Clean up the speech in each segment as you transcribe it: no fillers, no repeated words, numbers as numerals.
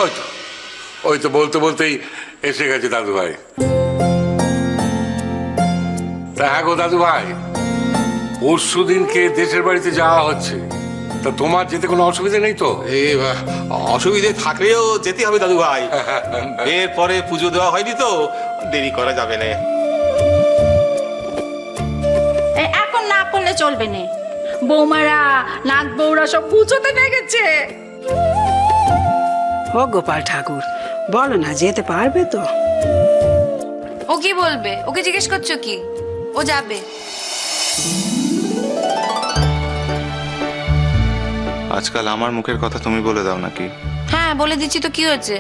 ওই তো ওই তো বলতে বলতেই এসে গেছে দাদু ভাই। তা হ্যাঁ গো দাদু ভাই, পরশু দিনকে দেশের বাড়িতে যাওয়া হচ্ছে, তা তোমার যেতে কোনো অসুবিধা নেই তো? অসুবিধে থাকলেও যেতে হবে দাদু ভাই। এরপরে পুজো দেওয়া হয়নি তো, দেরি করা যাবে না। এখন না করলে চলবে না, বৌমারা নাত বৌরা সব পুজোতে লেগেছে। ও গোপাল ঠাকুর, বলো না যেতে পারবে তো? ও কি বলবে? ওকে জিজ্ঞেস করছো কি? ও যাবে। আজকাল আমার মুখের কথা তুমি বলে দাও নাকি? হ্যাঁ বলে দিচ্ছি তো, কি হয়েছে?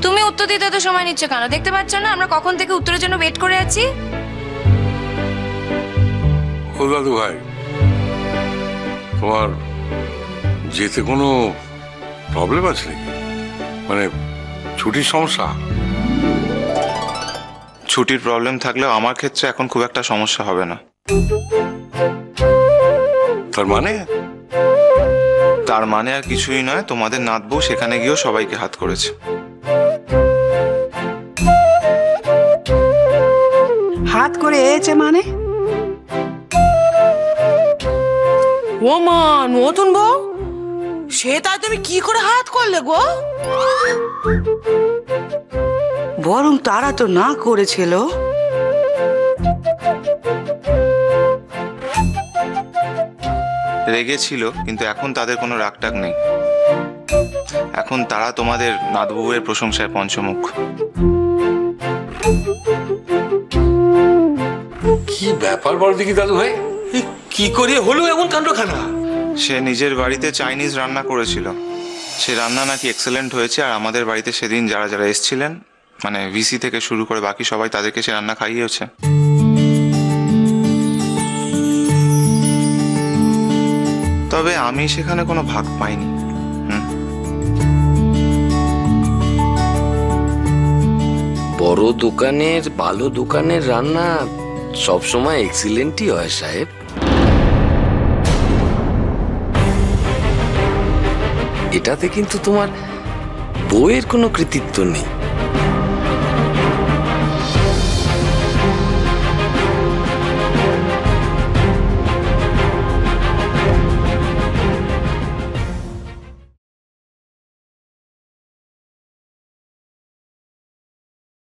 তুমি উত্তর দিতে তো সময় নিচ্ছ কেন? দেখতে পাচ্ছ না আমরা কখন থেকে উত্তরের জন্য ওয়েট করে আছি? ও দাদু ভাই, তোমার যেতে কোনো প্রবলেম আছে নাকি? মানে ছুটির সমস্যা? ছুটির প্রবলেম থাকলেও আমার ক্ষেত্রে এখন খুব একটা সমস্যা হবে না। তার মানে? তার মানে আর কিছুই নয়, তোমাদের নাতবউ সেখানে গিয়েও সবাইকে হাত করেছে। হাত করে এসেছে মানে? ও মা, নতুন বউ সে তাই তুমি কি করে হাত করলে গো? বরং তারা তো না করেছিল। রেগেছিল, কিন্তু এখন তাদের কোনো রাগটাগ নেই। এখন তারা তোমাদের নাতবউয়ের প্রশংসায় পঞ্চমুখ। কি ব্যাপার বল দেখি দাদু ভাই, কি করে হলো এমন কাণ্ডখানা? সে নিজের বাড়িতে চাইনিজ রান্না করেছিল, সে রান্না নাকি এক্সেলেন্ট হয়েছে। আর আমাদের বাড়িতে সেদিন যারা যারা এসেছিলেন, মানে ভিসি থেকে শুরু করে বাকি সবাই, তাদেরকে সে রান্না খাইয়েছে। তবে আমি সেখানে কোনো ভাগ পাইনি। বড় দোকানের ভালো দোকানের রান্না সবসময় এক্সিলেন্টই হয় সাহেব। এটাতে কিন্তু তোমার বউয়ের কোনো কৃতিত্ব নেই।